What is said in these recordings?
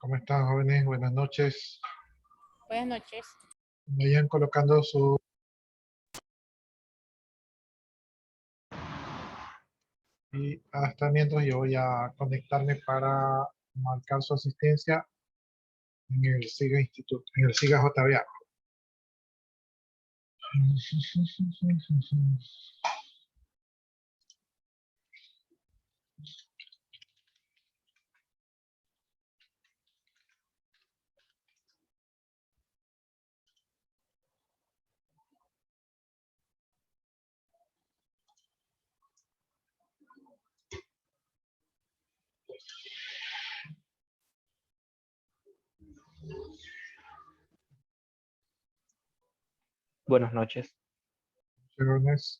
¿Cómo están, jóvenes? Buenas noches. Buenas noches. Vayan colocando su... Y hasta mientras yo voy a conectarme para marcar su asistencia en el SIGA Instituto, en el SIGA JBA. Buenas noches. Jóvenes.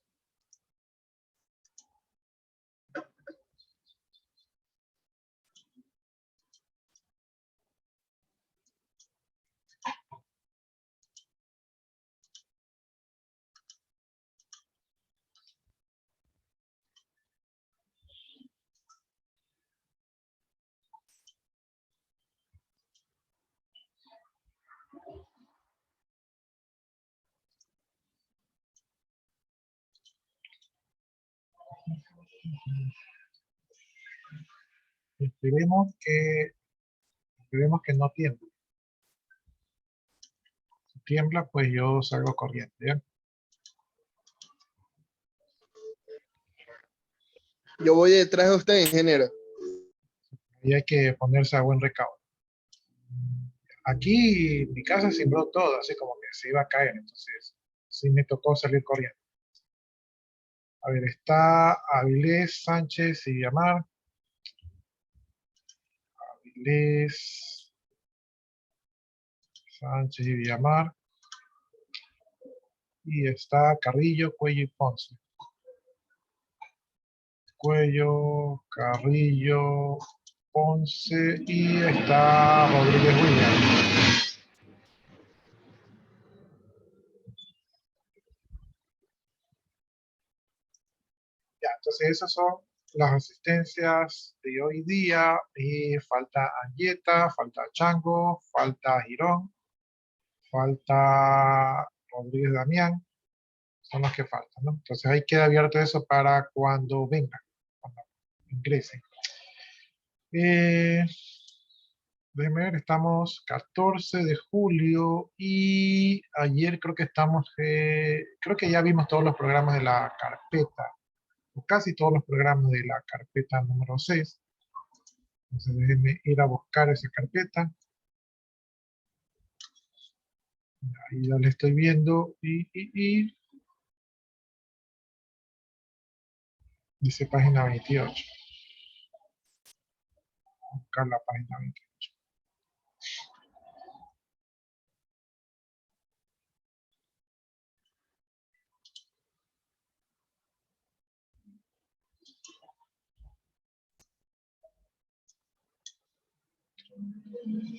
Esperemos que no tiemble. Si tiembla, pues yo salgo corriendo, ¿ya? Yo voy detrás de usted, ingeniero. Y hay que ponerse a buen recaudo. Aquí mi casa sembró todo, así como que se iba a caer, entonces sí me tocó salir corriendo. A ver, está Avilés, Sánchez y Villamar. Avilés, Sánchez y Villamar. Y está Carrillo, Cuello y Ponce. Cuello, Carrillo, Ponce y está Rodríguez William. Ya, entonces esas son las asistencias de hoy día. Y falta Anguieta, falta Chango, falta Girón, falta Rodríguez Damián. Son los que faltan, ¿no? Entonces ahí queda abierto eso para cuando vengan, cuando ingresen. Déjenme ver, estamos 14 de julio y ayer creo que ya vimos todos los programas de la carpeta, o casi todos los programas de la carpeta número 6. Entonces déjenme ir a buscar esa carpeta. Ahí ya la estoy viendo y dice página 28. Buscar la página 28.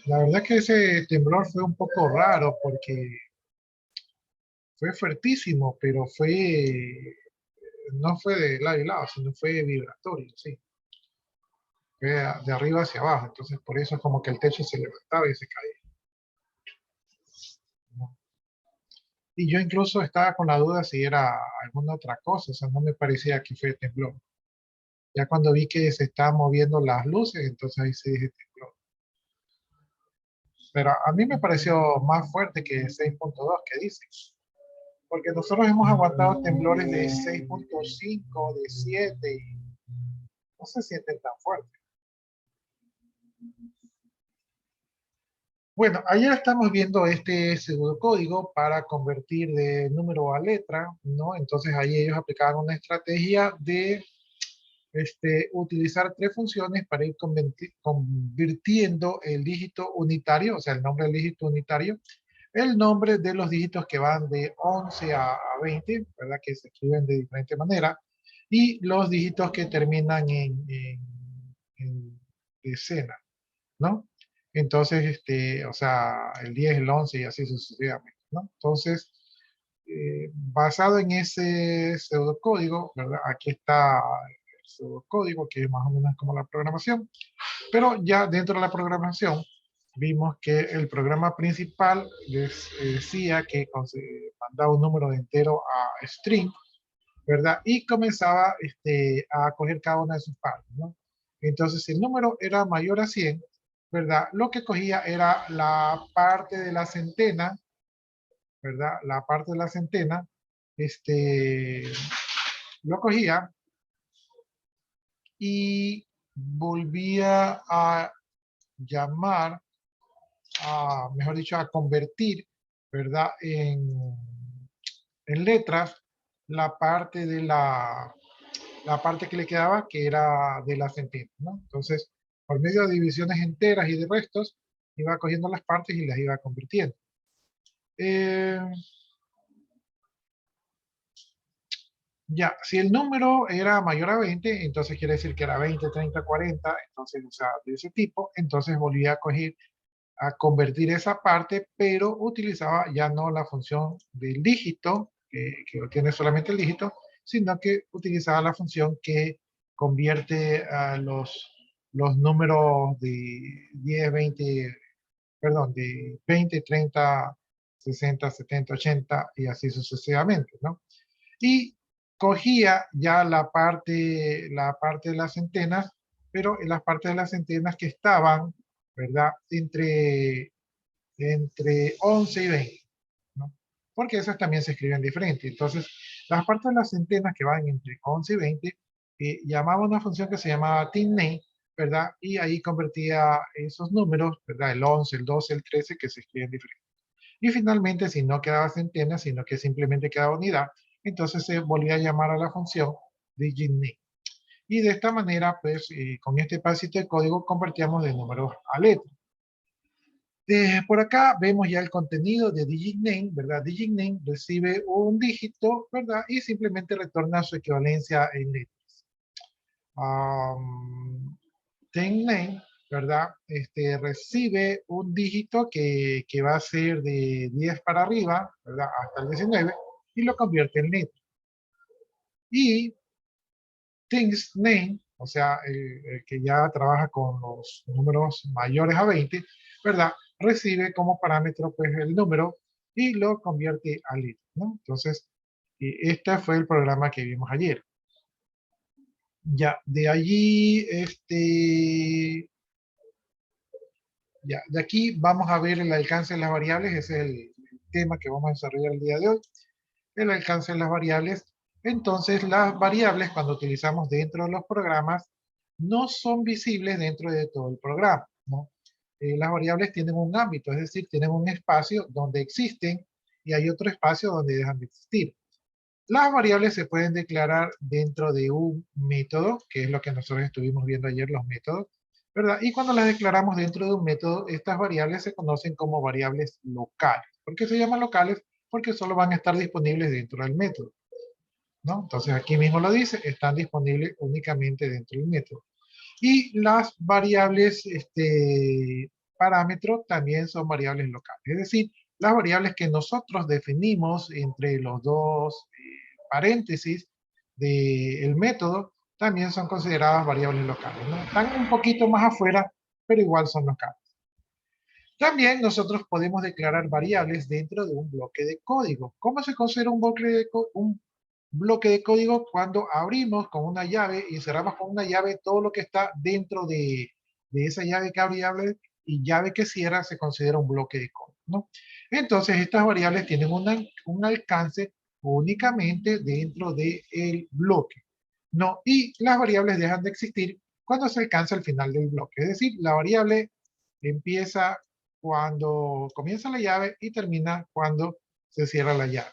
La verdad que ese temblor fue un poco raro porque fue fuertísimo, pero no fue de lado y lado, sino fue vibratorio, sí. Fue de arriba hacia abajo, entonces por eso es como que el techo se levantaba y se caía, ¿no? Y yo incluso estaba con la duda si era alguna otra cosa, o sea, no me parecía que fue temblor. Ya cuando vi que se estaban moviendo las luces, entonces ahí sí dije temblor. Pero a mí me pareció más fuerte que 6.2 que dicen. Porque nosotros hemos aguantado temblores de 6.5, de 7, y no se sienten tan fuertes. Bueno, ayer estamos viendo este pseudocódigo para convertir de número a letra, ¿no? Entonces ahí ellos aplicaban una estrategia de utilizar 3 funciones para ir convirtiendo el dígito unitario, o sea, el nombre del dígito unitario, el nombre de los dígitos que van de 11 a 20, ¿verdad? Que se escriben de diferente manera, y los dígitos que terminan en decena, ¿no? Entonces, o sea, el 10, el 11 y así sucesivamente, ¿no? Entonces, basado en ese pseudocódigo, ¿verdad? Aquí está el pseudocódigo, que es más o menos como la programación, pero ya dentro de la programación vimos que el programa principal decía que mandaba un número de entero a string, ¿verdad? Y comenzaba a coger cada una de sus partes, ¿no? Entonces, si el número era mayor a 100, ¿verdad? Lo que cogía era la parte de la centena, ¿verdad? La parte de la centena, lo cogía y volvía a llamar, mejor dicho, a convertir, ¿verdad? En letras la parte de la parte que le quedaba, que era de la centena, ¿no? Entonces, por medio de divisiones enteras y de restos, iba cogiendo las partes y las iba convirtiendo. Ya, si el número era mayor a 20, entonces quiere decir que era 20, 30, 40, entonces, o sea, de ese tipo, entonces volvía a coger, a convertir esa parte, pero utilizaba ya no la función del dígito, que tiene solamente el dígito, sino que utilizaba la función que convierte a los números de 10, 20, perdón, de 20, 30, 60, 70, 80 y así sucesivamente, ¿no? Y cogía ya la parte de las centenas, pero en las partes de las centenas que estaban, ¿verdad? Entre 11 y 20, ¿no? Porque esas también se escriben diferente. Entonces, las partes de las centenas que van entre 11 y 20, llamaba una función que se llamaba TINNAME, ¿verdad? Y ahí convertía esos números, ¿verdad? El 11, el 12, el 13, que se escriben diferente. Y finalmente, si no quedaba centena, sino que simplemente quedaba unidad, entonces se volvía a llamar a la función DigitName. Y de esta manera, pues, con este pedacito de código convertíamos de números a letras. Por acá vemos ya el contenido de DigitName, ¿verdad? DigitName recibe un dígito, ¿verdad? Y simplemente retorna su equivalencia en letras. TinyName, ¿verdad? Recibe un dígito que va a ser de 10 para arriba, ¿verdad? Hasta el 19, y lo convierte en letra. Y ThingsName, o sea, el que ya trabaja con los números mayores a 20, ¿verdad? Recibe como parámetro, pues, el número y lo convierte a letra, ¿no? Entonces, este fue el programa que vimos ayer. Ya, de allí, ya, de aquí vamos a ver el alcance de las variables, ese es el tema que vamos a desarrollar el día de hoy, el alcance de las variables. Entonces, las variables, cuando utilizamos dentro de los programas, no son visibles dentro de todo el programa, ¿no? Las variables tienen un ámbito, es decir, tienen un espacio donde existen y hay otro espacio donde dejan de existir. Las variables se pueden declarar dentro de un método, que es lo que nosotros estuvimos viendo ayer, los métodos, ¿verdad? Y cuando las declaramos dentro de un método, estas variables se conocen como variables locales. ¿Por qué se llaman locales? Porque solo van a estar disponibles dentro del método, ¿no? Entonces aquí mismo lo dice, están disponibles únicamente dentro del método. Y las variables parámetros también son variables locales. Es decir, las variables que nosotros definimos entre los dos paréntesis del método también son consideradas variables locales, ¿no? Están un poquito más afuera, pero igual son locales. También nosotros podemos declarar variables dentro de un bloque de código. ¿Cómo se considera un bloque de código? Cuando abrimos con una llave y cerramos con una llave todo lo que está dentro de esa llave que abre y llave que cierra se considera un bloque de código, ¿no? Entonces estas variables tienen un alcance únicamente dentro del bloque, ¿no? Y las variables dejan de existir cuando se alcanza el final del bloque. Es decir, la variable empieza cuando comienza la llave y termina cuando se cierra la llave.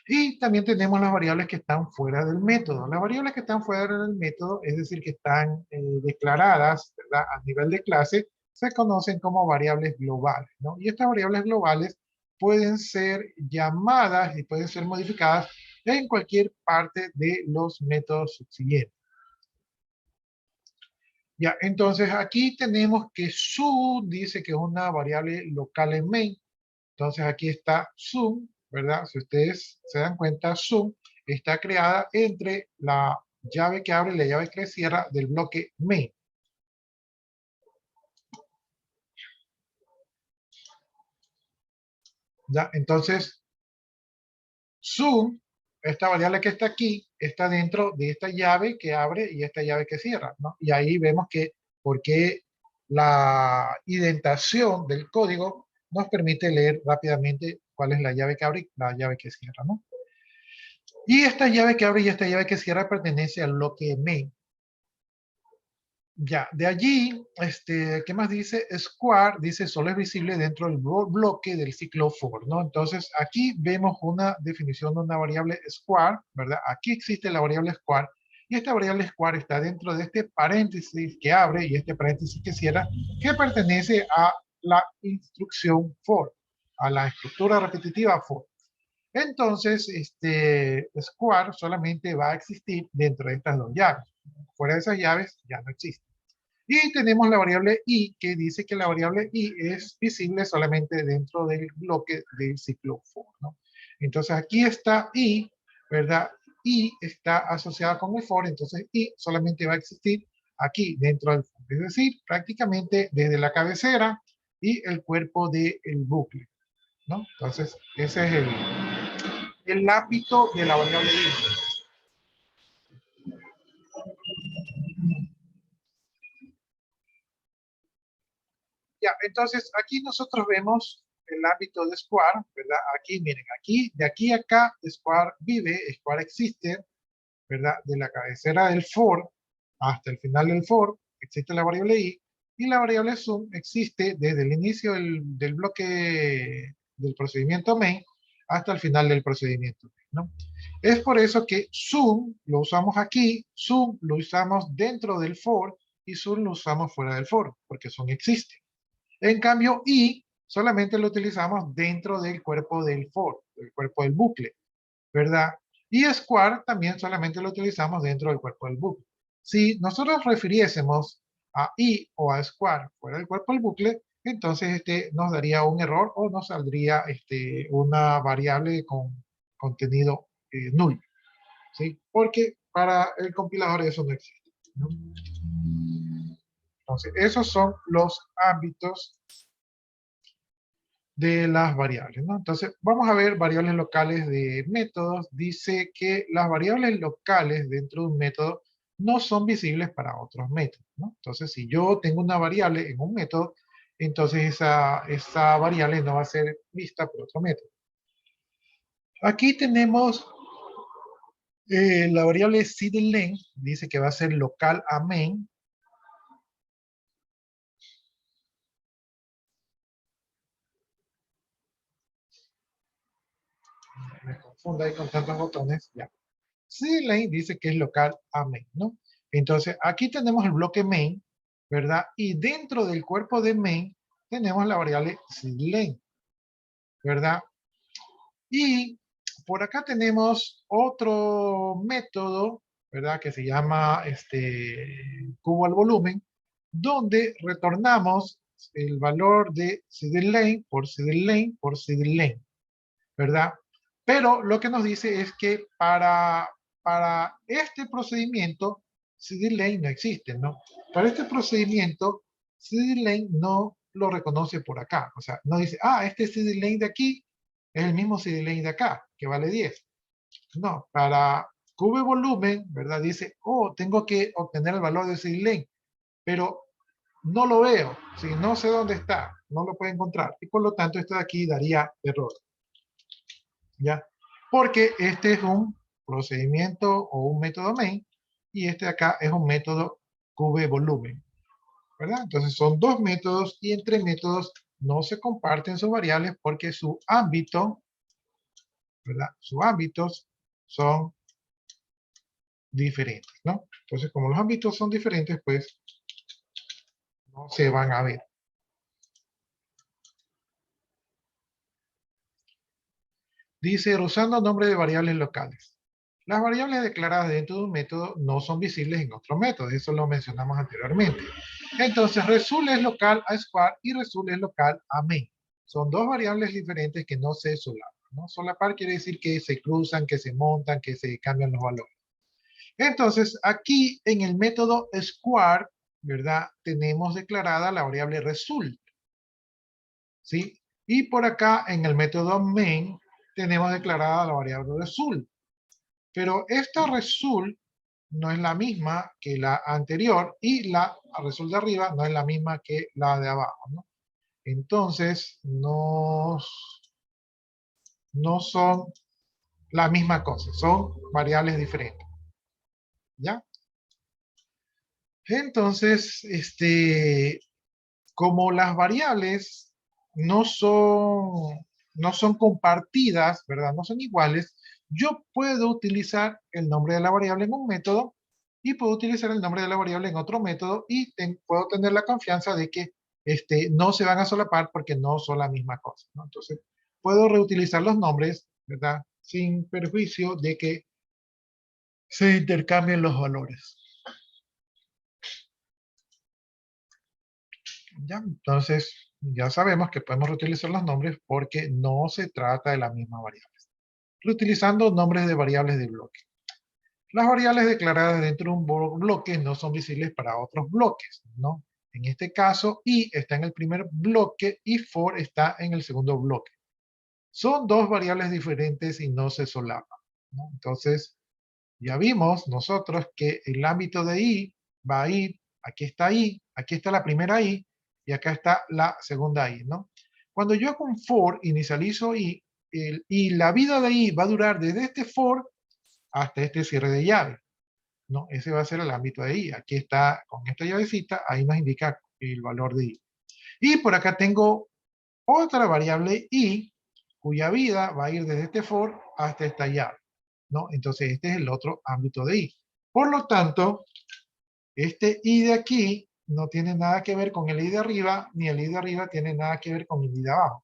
Y también tenemos las variables que están fuera del método. Las variables que están fuera del método, es decir, que están declaradas, ¿verdad? A nivel de clase, se conocen como variables globales, ¿no? Y estas variables globales pueden ser llamadas y pueden ser modificadas en cualquier parte de los métodos subsiguientes. Ya, entonces aquí tenemos que sum dice que es una variable local en main. Entonces aquí está sum, ¿verdad? Si ustedes se dan cuenta, sum está creada entre la llave que abre y la llave que cierra del bloque main. ¿Ya? Entonces, Zoom, esta variable que está aquí, está dentro de esta llave que abre y esta llave que cierra, ¿no? Y ahí vemos que porque la indentación del código nos permite leer rápidamente cuál es la llave que abre y la llave que cierra, ¿no? Y esta llave que abre y esta llave que cierra pertenece al bloque main. Ya, de allí, ¿qué más dice? Square, dice, solo es visible dentro del bloque del ciclo for, ¿no? Entonces, aquí vemos una definición de una variable square, ¿verdad? Aquí existe la variable square, y esta variable square está dentro de este paréntesis que abre y este paréntesis que cierra, que pertenece a la instrucción for, a la estructura repetitiva for. Entonces, square solamente va a existir dentro de estas dos llaves. Fuera de esas llaves ya no existe. Y tenemos la variable i, que dice que la variable i es visible solamente dentro del bloque del ciclo for, ¿no? Entonces aquí está i, ¿verdad? I está asociada con el for, entonces i solamente va a existir aquí dentro del for. Es decir, prácticamente desde la cabecera y el cuerpo del bucle, ¿no? Entonces ese es el ámbito de la variable i. Ya, entonces aquí nosotros vemos el ámbito de Square, ¿verdad? Aquí, miren, aquí, de aquí a acá, Square vive, Square existe, ¿verdad? De la cabecera del for hasta el final del for, existe la variable i, y la variable sum existe desde el inicio del bloque del procedimiento main hasta el final del procedimiento main, ¿no? Es por eso que sum lo usamos aquí, sum lo usamos dentro del for, y sum lo usamos fuera del for, porque sum existe. En cambio, i solamente lo utilizamos dentro del cuerpo del for, del cuerpo del bucle, ¿verdad? Y square también solamente lo utilizamos dentro del cuerpo del bucle. Si nosotros refiriésemos a i o a square fuera del cuerpo del bucle, entonces nos daría un error o nos saldría una variable con contenido nulo, ¿sí? Porque para el compilador eso no existe, ¿no? Entonces, esos son los ámbitos de las variables, ¿no? Entonces, vamos a ver variables locales de métodos. Dice que las variables locales dentro de un método no son visibles para otros métodos, ¿no? Entonces, si yo tengo una variable en un método, entonces esa variable no va a ser vista por otro método. Aquí tenemos la variable seedLength, dice que va a ser local a main. Me confundo ahí con tantos botones, ya. seedLength dice que es local a main, ¿no? Entonces, aquí tenemos el bloque main, ¿verdad? Y dentro del cuerpo de main tenemos la variable seedLength, ¿verdad? Y por acá tenemos otro método, ¿verdad? Que se llama cubo al volumen, donde retornamos el valor de seedLength por seedLength por seedLength, ¿verdad? Pero lo que nos dice es que para este procedimiento, seedLength no existe, ¿no? Para este procedimiento, seedLength no lo reconoce por acá. O sea, no dice, ah, este seedLength de aquí es el mismo seedLength de acá, que vale 10. No, para cubo volumen, ¿verdad? Dice, oh, tengo que obtener el valor de seedLength, pero no lo veo, si no sé dónde está, no lo puedo encontrar. Y por lo tanto, esto de aquí daría error. ¿Ya? Porque este es un procedimiento o un método main y este de acá es un método volumen, ¿verdad? Entonces son dos métodos y entre métodos no se comparten sus variables porque su ámbito, ¿verdad? Sus ámbitos son diferentes, ¿no? Entonces como los ámbitos son diferentes, pues no se van a ver. Dice, usando nombre de variables locales. Las variables declaradas dentro de un método no son visibles en otro método, eso lo mencionamos anteriormente. Entonces, result es local a square y result es local a main. Son dos variables diferentes que no se solapan, ¿no? Solapar quiere decir que se cruzan, que se montan, que se cambian los valores. Entonces, aquí en el método square, ¿verdad? Tenemos declarada la variable result, ¿sí? Y por acá en el método main tenemos declarada la variable result. Pero esta result no es la misma que la anterior y la result de arriba no es la misma que la de abajo, ¿no? Entonces, no son la misma cosa, son variables diferentes. ¿Ya? Entonces, como las variables no son, no son compartidas, ¿verdad? No son iguales, yo puedo utilizar el nombre de la variable en un método y puedo utilizar el nombre de la variable en otro método y puedo tener la confianza de que no se van a solapar porque no son la misma cosa, ¿no? Entonces, puedo reutilizar los nombres, ¿verdad? Sin perjuicio de que se intercambien los valores. ¿Ya? Entonces, ya sabemos que podemos reutilizar los nombres porque no se trata de la misma variable. Reutilizando nombres de variables de bloque. Las variables declaradas dentro de un bloque no son visibles para otros bloques, ¿no? En este caso, i está en el primer bloque y for está en el segundo bloque. Son dos variables diferentes y no se solapan, ¿no? Entonces, ya vimos nosotros que el ámbito de i va a ir, aquí está la primera i, y acá está la segunda i, ¿no? Cuando yo hago un for, inicializo i, y la vida de i va a durar desde este for hasta este cierre de llave, ¿no? Ese va a ser el ámbito de i. Aquí está, con esta llavecita, ahí nos indica el valor de i. Y por acá tengo otra variable i, cuya vida va a ir desde este for hasta esta llave, ¿no? Entonces este es el otro ámbito de i. Por lo tanto, este i de aquí no tiene nada que ver con el i de arriba, ni el i de arriba tiene nada que ver con el i de abajo.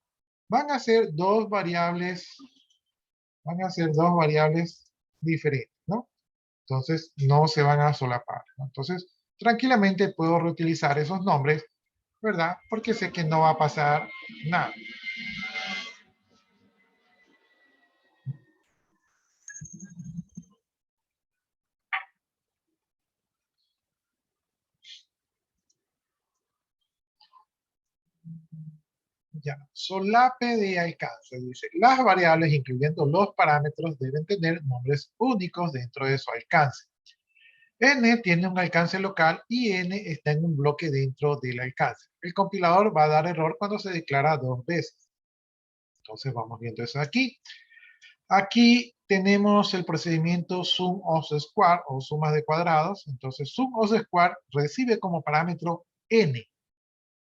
Van a ser dos variables diferentes, ¿no? Entonces no se van a solapar, ¿no? Entonces, tranquilamente puedo reutilizar esos nombres, ¿verdad? Porque sé que no va a pasar nada. Ya, solape de alcance. Dice, las variables, incluyendo los parámetros, deben tener nombres únicos dentro de su alcance. N tiene un alcance local y N está en un bloque dentro del alcance. El compilador va a dar error cuando se declara dos veces. Entonces vamos viendo eso aquí. Aquí tenemos el procedimiento sum of square o sumas de cuadrados. Entonces sum of square recibe como parámetro N.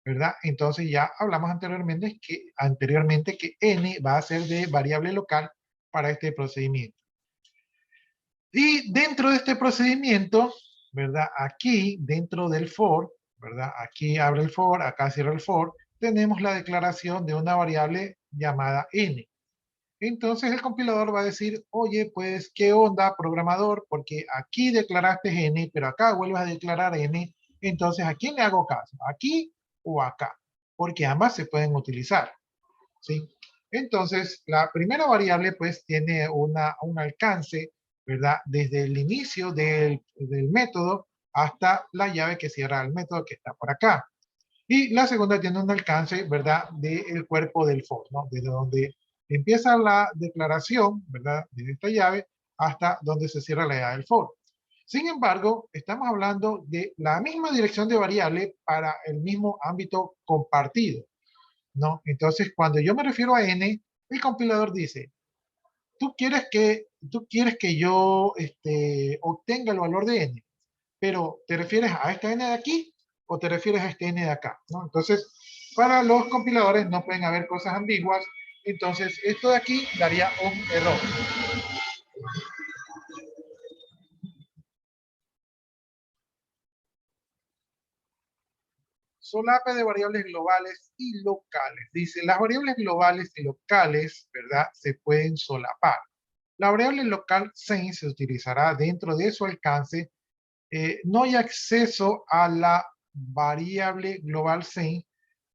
¿Verdad? Entonces ya hablamos anteriormente que n va a ser de variable local para este procedimiento. Y dentro de este procedimiento, ¿verdad? Aquí, dentro del for, ¿verdad? Aquí abre el for, acá cierra el for, tenemos la declaración de una variable llamada n. Entonces el compilador va a decir, oye, pues, ¿qué onda, programador? Porque aquí declaraste n, pero acá vuelves a declarar n. Entonces, ¿a quién le hago caso? ¿Aquí o acá? Porque ambas se pueden utilizar, ¿sí? Entonces, la primera variable, pues, tiene un alcance, ¿verdad? Desde el inicio del método hasta la llave que cierra el método que está por acá. Y la segunda tiene un alcance, ¿verdad? Del cuerpo del for, ¿no? Desde donde empieza la declaración, ¿verdad? De esta llave hasta donde se cierra la llave del for. Sin embargo, estamos hablando de la misma dirección de variable para el mismo ámbito compartido, ¿no? Entonces, cuando yo me refiero a n, el compilador dice, tú quieres que yo obtenga el valor de n, pero ¿te refieres a esta n de aquí o te refieres a este n de acá? ¿No? Entonces, para los compiladores no pueden haber cosas ambiguas, entonces esto de aquí daría un error. Solape de variables globales y locales. Dice, las variables globales y locales, ¿verdad? Se pueden solapar. La variable local sen se utilizará dentro de su alcance. No hay acceso a la variable global sen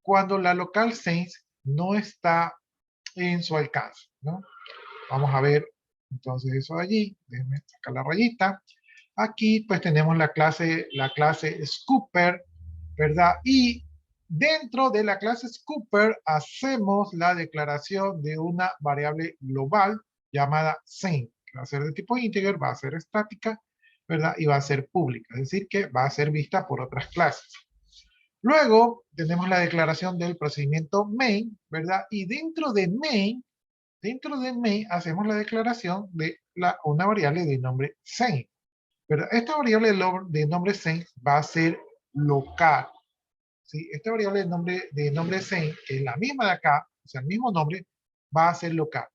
cuando la local sen no está en su alcance, ¿no? Vamos a ver entonces eso allí. Déjenme sacar la rayita. Aquí pues tenemos la clase scooper, ¿verdad? Y Dentro de la clase Scooper hacemos la declaración de una variable global llamada same, que va a ser de tipo integer, va a ser estática, ¿verdad? Y va a ser pública, es decir, que va a ser vista por otras clases. Luego tenemos la declaración del procedimiento main, ¿verdad? Y dentro de main hacemos la declaración de una variable de nombre same, ¿verdad? Esta variable de nombre same va a ser local. ¿Sí? Esta variable de nombre same, que es la misma de acá, o sea, el mismo nombre, va a ser local.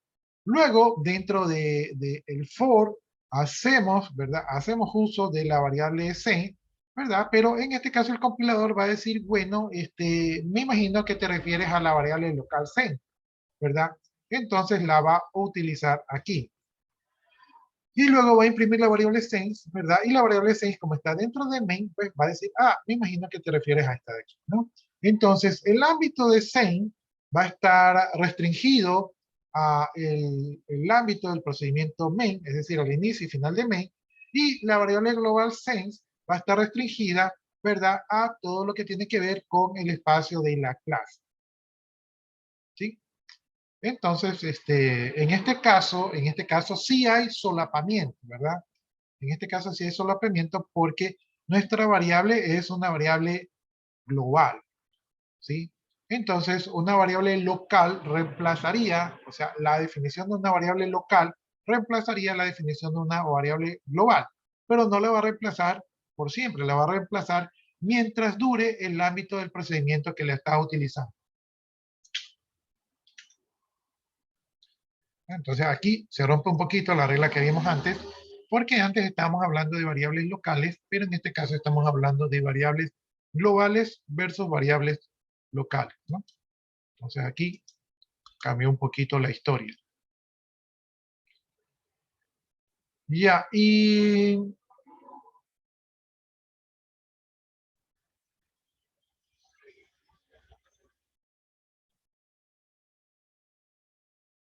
Luego, dentro de el for, hacemos, ¿verdad? Hacemos uso de la variable same, ¿verdad? Pero en este caso el compilador va a decir, bueno, me imagino que te refieres a la variable local same, ¿verdad? Entonces la va a utilizar aquí. Y luego va a imprimir la variable sense, ¿verdad? Y la variable sense, como está dentro de main, pues va a decir, ah, me imagino que te refieres a esta de aquí, ¿no? Entonces, el ámbito de sense va a estar restringido a el ámbito del procedimiento main, es decir, al inicio y final de main, y la variable global sense va a estar restringida, ¿verdad? A todo lo que tiene que ver con el espacio de la clase, ¿sí? Entonces, en este caso sí hay solapamiento, ¿verdad? En este caso sí hay solapamiento porque nuestra variable es una variable global, ¿sí? Entonces, una variable local reemplazaría, o sea, la definición de una variable local reemplazaría la definición de una variable global, pero no la va a reemplazar por siempre, la va a reemplazar mientras dure el ámbito del procedimiento que le está utilizando. Entonces aquí se rompe un poquito la regla que vimos antes, porque antes estábamos hablando de variables locales, pero en este caso estamos hablando de variables globales versus variables locales, ¿no? Entonces aquí cambió un poquito la historia. Ya, y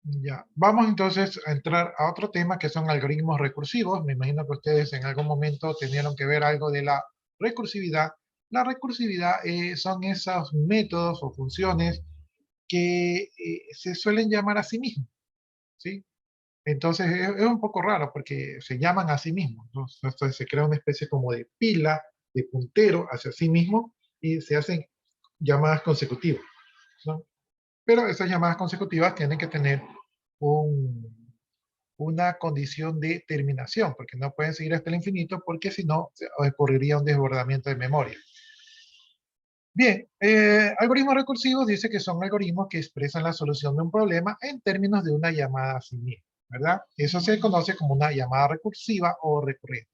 ya, vamos entonces a entrar a otro tema que son algoritmos recursivos. Me imagino que ustedes en algún momento tenieron que ver algo de la recursividad. La recursividad son esos métodos o funciones que se suelen llamar a sí mismos, ¿sí? Entonces es un poco raro porque se llaman a sí mismos, ¿no? Entonces se crea una especie como de pila, de puntero hacia sí mismo y se hacen llamadas consecutivas, ¿no? Pero esas llamadas consecutivas tienen que tener una condición de terminación, porque no pueden seguir hasta el infinito porque si no ocurriría un desbordamiento de memoria. Bien, algoritmos recursivos dice que son algoritmos que expresan la solución de un problema en términos de una llamada a sí misma, ¿verdad? Eso se conoce como una llamada recursiva o recurrente.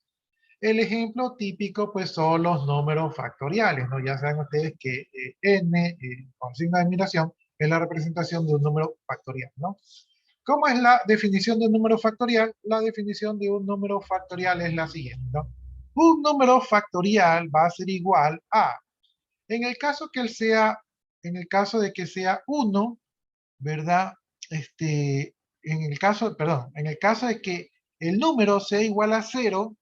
El ejemplo típico, pues, son los números factoriales, ¿no? Ya saben ustedes que n, con signo de admiración, es la representación de un número factorial, ¿no? ¿Cómo es la definición de un número factorial? La definición de un número factorial es la siguiente, ¿no? Un número factorial va a ser igual a en el caso que él sea, en el caso de que sea 1, ¿verdad? En el caso, perdón, en el caso de que el número sea igual a 0,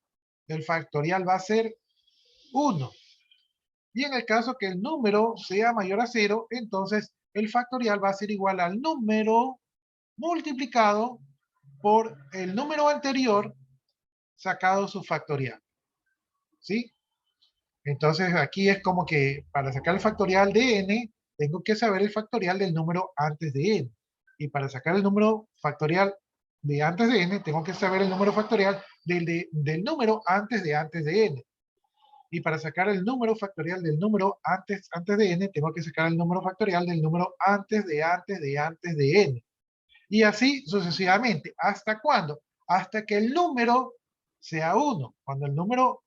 el factorial va a ser 1. Y en el caso que el número sea mayor a 0, entonces el factorial va a ser igual al número multiplicado por el número anterior sacado su factorial. ¿Sí? Entonces aquí es como que para sacar el factorial de n, tengo que saber el factorial del número antes de n. Y para sacar el número factorial de antes de n, tengo que saber el número factorial del número antes de n. Y para sacar el número factorial del número antes de n, tengo que sacar el número factorial del número antes de n. Y así sucesivamente. ¿Hasta cuándo? Hasta que el número sea 1. Cuando el número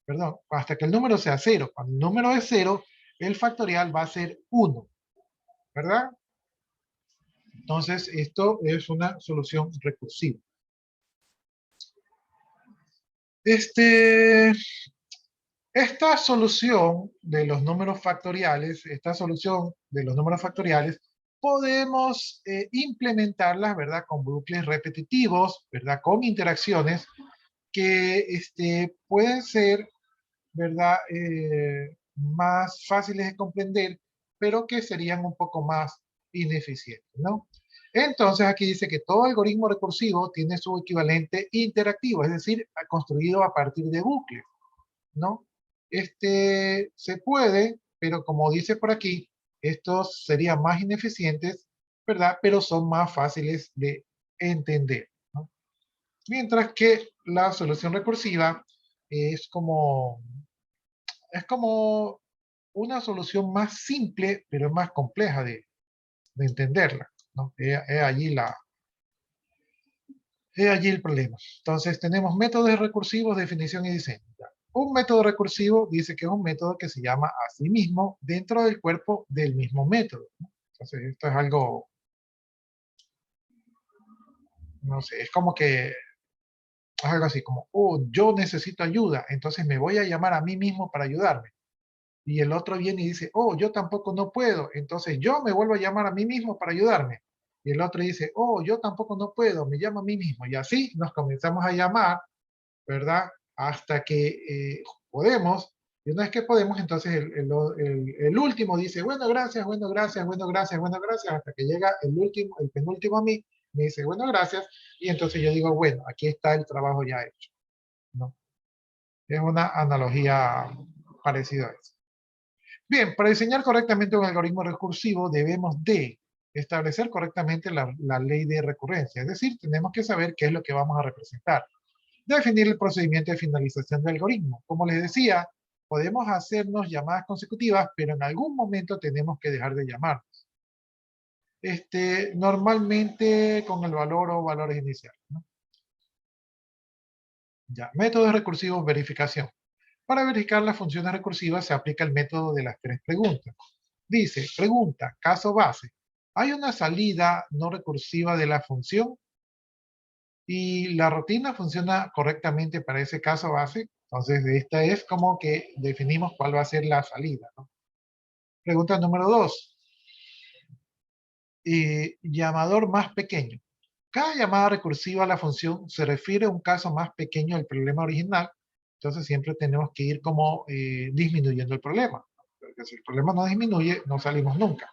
perdón, hasta que el número sea 0. Cuando el número es 0, el factorial va a ser 1, ¿verdad? Entonces, esto es una solución recursiva. Esta solución de los números factoriales, podemos implementarlas, ¿verdad? Con bucles repetitivos, ¿verdad? Con interacciones que pueden ser, ¿verdad? más fáciles de comprender, pero que serían un poco más ineficientes, ¿no? Entonces aquí dice que todo algoritmo recursivo tiene su equivalente interactivo, es decir, construido a partir de bucles, ¿no? Se puede, pero como dice por aquí, estos serían más ineficientes, ¿verdad? Pero son más fáciles de entender, ¿no? Mientras que la solución recursiva es como, es como una solución más simple, pero es más compleja de entenderla, ¿no? Es allí el problema. Entonces tenemos métodos recursivos, definición y diseño. Ya. Un método recursivo dice que es un método que se llama a sí mismo dentro del cuerpo del mismo método, ¿no? Entonces esto es algo, no sé, es como que, es algo así como, oh, yo necesito ayuda, entonces me voy a llamar a mí mismo para ayudarme. Y el otro viene y dice, oh, yo tampoco no puedo, entonces yo me vuelvo a llamar a mí mismo para ayudarme. Y el otro dice, oh, yo tampoco no puedo, me llamo a mí mismo. Y así nos comenzamos a llamar, ¿verdad? Hasta que podemos, y una vez que podemos, entonces el último dice, bueno, gracias, bueno, gracias, bueno, gracias, bueno, gracias, hasta que llega el último, el penúltimo a mí, me dice, bueno, gracias, y entonces yo digo, bueno, aquí está el trabajo ya hecho, ¿no? Es una analogía parecida a eso. Bien, para diseñar correctamente un algoritmo recursivo debemos de establecer correctamente la ley de recurrencia, es decir, tenemos que saber qué es lo que vamos a representar. Definir el procedimiento de finalización del algoritmo. Como les decía, podemos hacernos llamadas consecutivas, pero en algún momento tenemos que dejar de llamarnos. Normalmente con el valor o valores iniciales, ¿no? Ya, métodos recursivos, verificación. Para verificar las funciones recursivas se aplica el método de las tres preguntas. Dice, pregunta, caso base. ¿Hay una salida no recursiva de la función? Y la rutina funciona correctamente para ese caso base. Entonces, esta es como que definimos cuál va a ser la salida, ¿no? Pregunta número 2. Llamador más pequeño. Cada llamada recursiva a la función se refiere a un caso más pequeño del problema original. Entonces, siempre tenemos que ir como disminuyendo el problema. Porque si el problema no disminuye, no salimos nunca.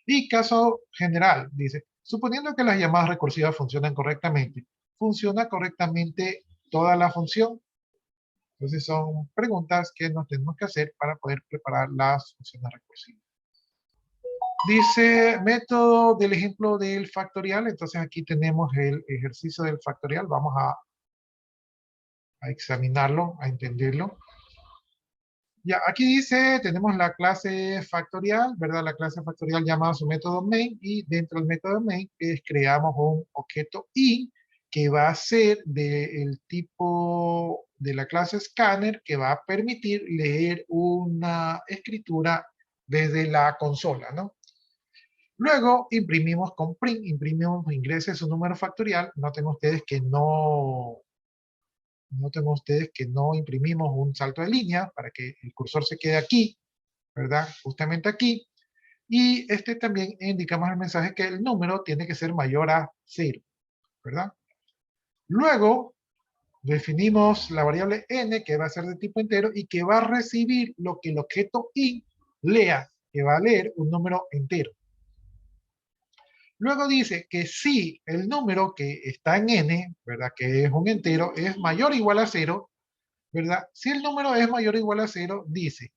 Y caso general, dice, suponiendo que las llamadas recursivas funcionan correctamente, ¿funciona correctamente toda la función? Entonces son preguntas que nos tenemos que hacer para poder preparar las funciones recursivas. Dice método del ejemplo del factorial. Entonces aquí tenemos el ejercicio del factorial. Vamos a examinarlo, a entenderlo. Ya, aquí dice, tenemos la clase factorial, ¿verdad? La clase factorial llama a su método main y dentro del método main creamos un objeto i que va a ser del tipo de la clase scanner que va a permitir leer una escritura desde la consola, ¿no? Luego imprimimos con print, imprimimos, ingrese su número factorial. Noten ustedes que no imprimimos un salto de línea para que el cursor se quede aquí, ¿verdad? Justamente aquí. Y también indicamos el mensaje que el número tiene que ser mayor a 0, ¿verdad? Luego definimos la variable n que va a ser de tipo entero y que va a recibir lo que el objeto i lea, que va a leer un número entero. Luego dice que si el número que está en n, ¿verdad? Que es un entero, es mayor o igual a 0, ¿verdad? Si el número es mayor o igual a 0, dice,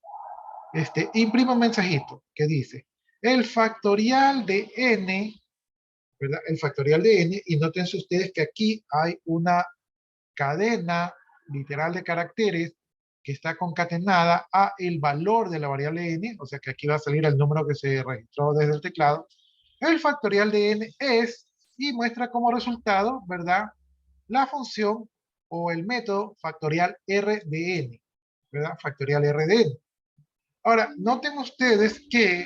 imprime un mensajito que dice, el factorial de n, ¿verdad? El factorial de n, y nótense ustedes que aquí hay una cadena literal de caracteres que está concatenada a el valor de la variable n, o sea que aquí va a salir el número que se registró desde el teclado. El factorial de n es, y muestra como resultado, ¿verdad? La función o el método factorial r de n, ¿verdad? Factorial r de n. Ahora, noten ustedes que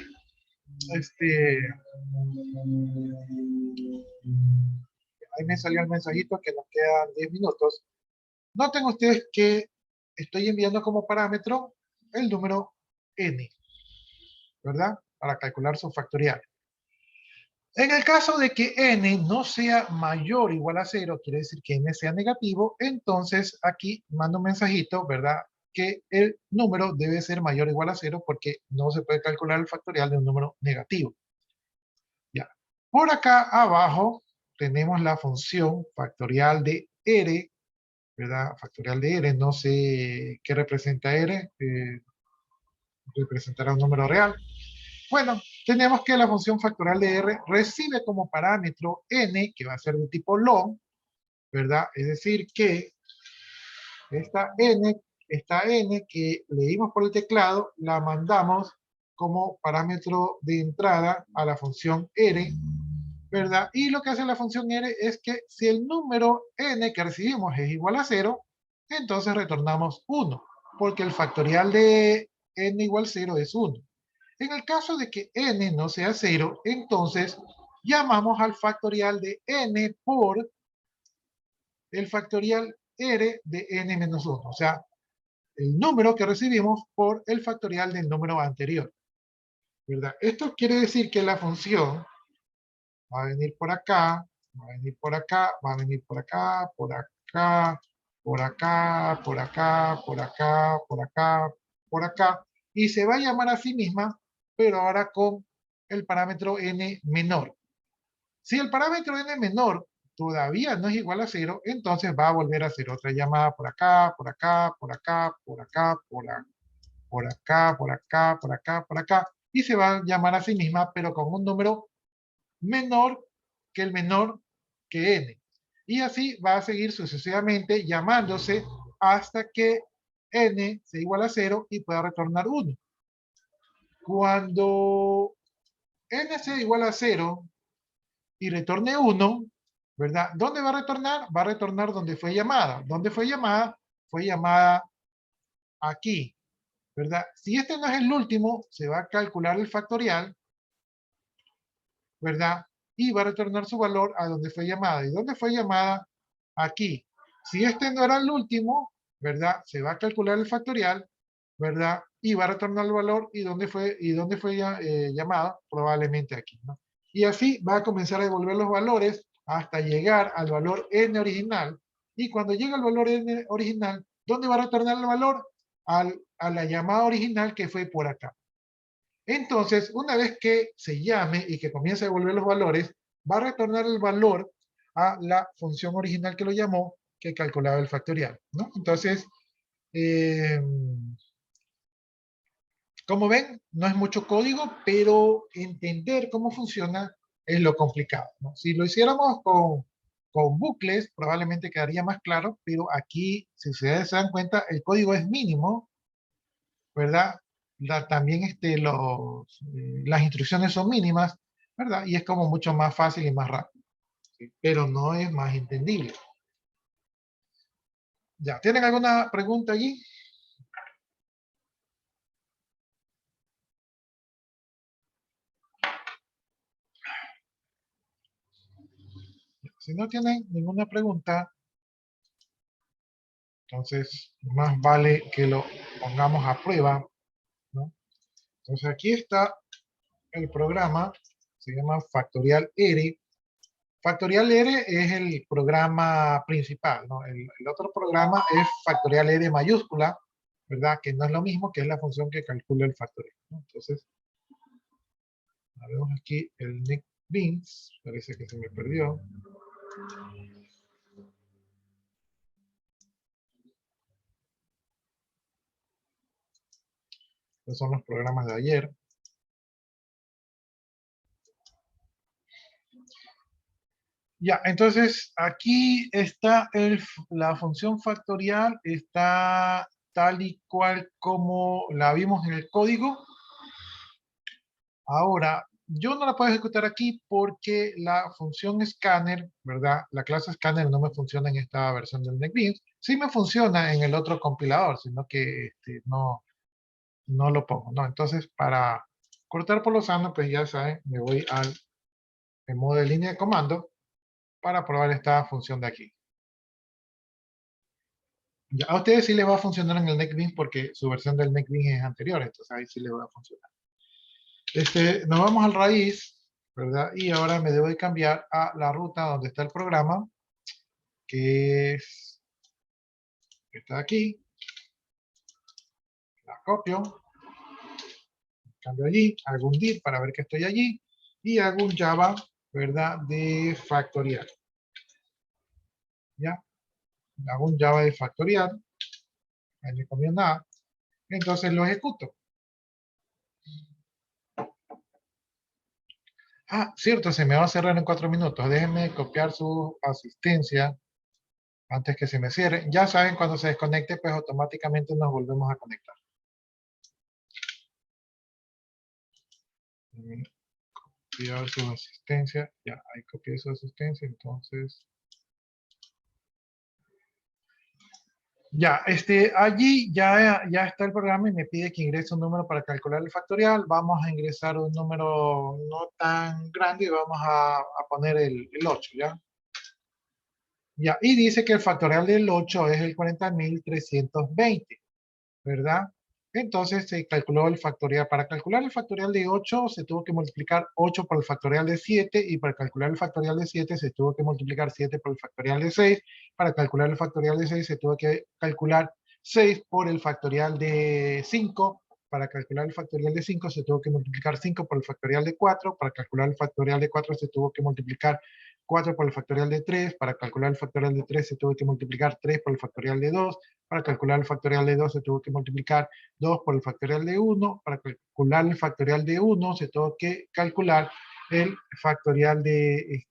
ahí me salió el mensajito que nos quedan 10 minutos. Noten ustedes que estoy enviando como parámetro el número n, ¿verdad? Para calcular su factorial. En el caso de que n no sea mayor o igual a 0, quiere decir que n sea negativo, entonces aquí mando un mensajito, ¿verdad? que el número debe ser mayor o igual a 0 porque no se puede calcular el factorial de un número negativo. Ya. Por acá abajo tenemos la función factorial de R, ¿verdad? Factorial de R, no sé qué representa R, representará un número real. Bueno, tenemos que la función factorial de R recibe como parámetro n, que va a ser de tipo long, ¿verdad? Es decir que esta n que leímos por el teclado, la mandamos como parámetro de entrada a la función R, ¿verdad? Y lo que hace la función R es que si el número n que recibimos es igual a 0, entonces retornamos 1, porque el factorial de n igual 0 es 1. En el caso de que n no sea 0, entonces llamamos al factorial de n por el factorial r de n menos 1. O sea, el número que recibimos por el factorial del número anterior, ¿verdad? Esto quiere decir que la función va a venir por acá, va a venir por acá, va a venir por acá, por acá, por acá, por acá, por acá, por acá, por acá, y se va a llamar a sí misma, pero ahora con el parámetro n menor. Si el parámetro n menor todavía no es igual a 0, entonces va a volver a hacer otra llamada por acá, por acá, por acá, por acá, por acá, por acá, por acá, por acá, por acá, y se va a llamar a sí misma, pero con un número menor que el menor que n. Y así va a seguir sucesivamente llamándose hasta que n sea igual a 0 y pueda retornar 1. Cuando n sea igual a 0 y retorne 1, ¿verdad? ¿Dónde va a retornar? Va a retornar donde fue llamada. ¿Dónde fue llamada? Fue llamada aquí, ¿verdad? Si este no es el último, se va a calcular el factorial, ¿verdad? Y va a retornar su valor a donde fue llamada. ¿Y dónde fue llamada? Aquí. Si este no era el último, ¿verdad? Se va a calcular el factorial, ¿verdad? Y va a retornar el valor y dónde fue llamada, probablemente aquí, ¿no? Y así va a comenzar a devolver los valores hasta llegar al valor n original. Y cuando llega al valor n original, ¿dónde va a retornar el valor? A la llamada original que fue por acá. Entonces, una vez que se llame y que comience a devolver los valores, va a retornar el valor a la función original que lo llamó, que calculaba el factorial, ¿no? Entonces, como ven, no es mucho código, pero entender cómo funciona es lo complicado, ¿no? Si lo hiciéramos con bucles, probablemente quedaría más claro, pero aquí, si ustedes se dan cuenta, el código es mínimo, ¿verdad? También las instrucciones son mínimas, ¿verdad? Y es como mucho más fácil y más rápido, ¿sí? Pero no es más entendible. ¿Ya? ¿Tienen alguna pregunta allí? Si no tienen ninguna pregunta, entonces más vale que lo pongamos a prueba, ¿no? Entonces aquí está el programa, se llama Factorial R. Factorial R es el programa principal, ¿no? El otro programa es Factorial R mayúscula, ¿verdad? Que no es lo mismo, que es la función que calcula el factorial, ¿no? Entonces, vemos aquí el NetBeans, parece que se me perdió. Estos son los programas de ayer. Ya, entonces aquí está la función factorial, está tal y cual como la vimos en el código. Ahora, yo no la puedo ejecutar aquí porque la función scanner, ¿verdad? La clase scanner no me funciona en esta versión del NetBeans. Sí me funciona en el otro compilador, sino que no lo pongo, ¿no? Entonces, para cortar por lo sano, pues ya saben, me voy al modo de línea de comando para probar esta función de aquí. Ya, a ustedes sí les va a funcionar en el NetBeans porque su versión del NetBeans es anterior, entonces ahí sí les va a funcionar. Nos vamos al raíz, ¿verdad? Y ahora me debo de cambiar a la ruta donde está el programa, que está aquí. La copio, cambio allí, hago un div para ver que estoy allí y hago un Java, ¿verdad? De factorial. ¿Ya? Hago un Java de factorial, ahí no comió nada, entonces lo ejecuto. Ah, cierto, se me va a cerrar en 4 minutos. Déjenme copiar su asistencia antes que se me cierre. Ya saben, cuando se desconecte, pues automáticamente nos volvemos a conectar. Copiar su asistencia. Ya, ahí copié su asistencia, entonces... Ya, allí ya está el programa y me pide que ingrese un número para calcular el factorial. Vamos a ingresar un número no tan grande y vamos a poner el 8, ¿ya? Ya, y dice que el factorial del 8 es el 40.320, ¿verdad? Entonces se calculó el factorial. Para calcular el factorial de 8 se tuvo que multiplicar 8 por el factorial de 7 y para calcular el factorial de 7 se tuvo que multiplicar 7 por el factorial de 6. Para calcular el factorial de 6 se tuvo que calcular 6 por el factorial de 5. Para calcular el factorial de 5 se tuvo que multiplicar 5 por el factorial de 4. Para calcular el factorial de 4 se tuvo que multiplicar 4 por el factorial de 3. Para calcular el factorial de 3 se tuvo que multiplicar 3 por el factorial de 2. Para calcular el factorial de 2 se tuvo que multiplicar 2 por el factorial de 1. Para calcular el factorial de 1 se tuvo que calcular el factorial de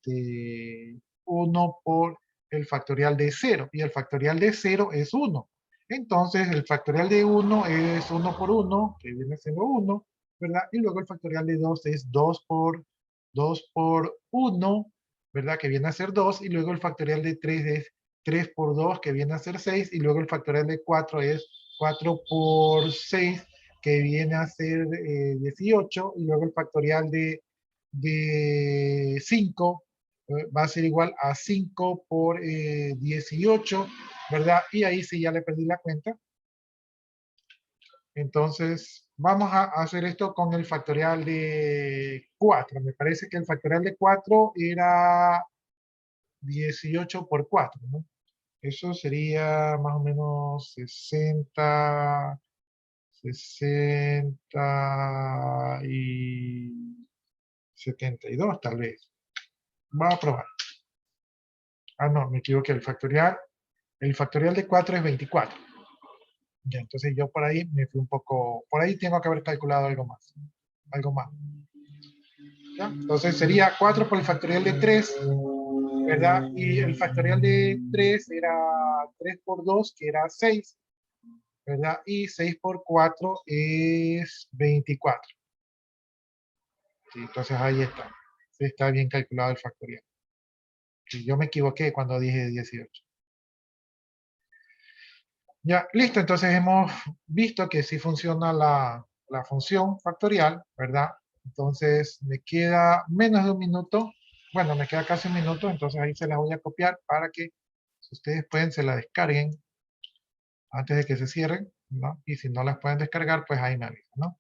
1 por el factorial de 0. Y el factorial de 0 es 1. Entonces el factorial de 1 es 1 por 1, que viene siendo 1, ¿verdad? Y luego el factorial de 2 es 2 por 1, ¿verdad? Que viene a ser 2. Y luego el factorial de 3 es 3 por 2, que viene a ser 6. Y luego el factorial de 4 es 4 por 6, que viene a ser 18. Y luego el factorial de 5 va a ser igual a 5 por 18, ¿verdad? Y ahí sí ya le perdí la cuenta. Entonces, vamos a hacer esto con el factorial de 4. Me parece que el factorial de 4 era 18 por 4, ¿no? Eso sería más o menos 60 y 72 tal vez. Vamos a probar. Ah, no, me equivoqué. El factorial de 4 es 24. Ya, entonces yo por ahí me fui un poco, por ahí tengo que haber calculado algo más. Algo más. ¿Ya? Entonces sería 4 por el factorial de 3, ¿verdad? Y el factorial de 3 era 3 por 2, que era 6, ¿verdad? Y 6 por 4 es 24. Sí, entonces ahí está. Sí, está bien calculado el factorial. Sí, yo me equivoqué cuando dije 18. Ya, listo. Entonces hemos visto que sí funciona la función factorial, ¿verdad? Entonces me queda menos de un minuto. Bueno, me queda casi un minuto, entonces ahí se las voy a copiar para que, si ustedes pueden, se la descarguen antes de que se cierren, ¿no? Y si no las pueden descargar, pues ahí me avisan, ¿no?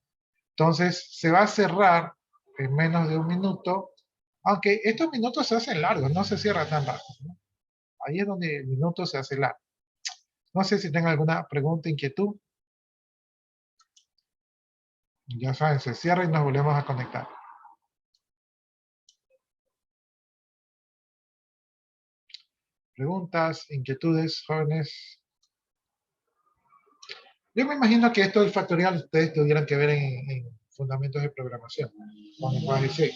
Entonces se va a cerrar en menos de un minuto, aunque estos minutos se hacen largos, no se cierra tan rápido, ¿no? Ahí es donde el minuto se hace largo. No sé si tengan alguna pregunta, inquietud. Ya saben, se cierra y nos volvemos a conectar. Preguntas, inquietudes, jóvenes. Yo me imagino que esto del factorial ustedes tuvieran que ver en fundamentos de programación, con lenguaje C.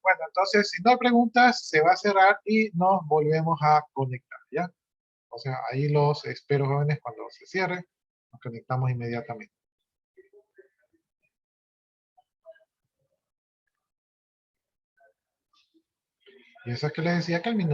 Bueno, entonces, si no hay preguntas, se va a cerrar y nos volvemos a conectar, ¿ya? O sea, ahí los espero, jóvenes, cuando se cierre, nos conectamos inmediatamente. Y eso es que les decía que al minuto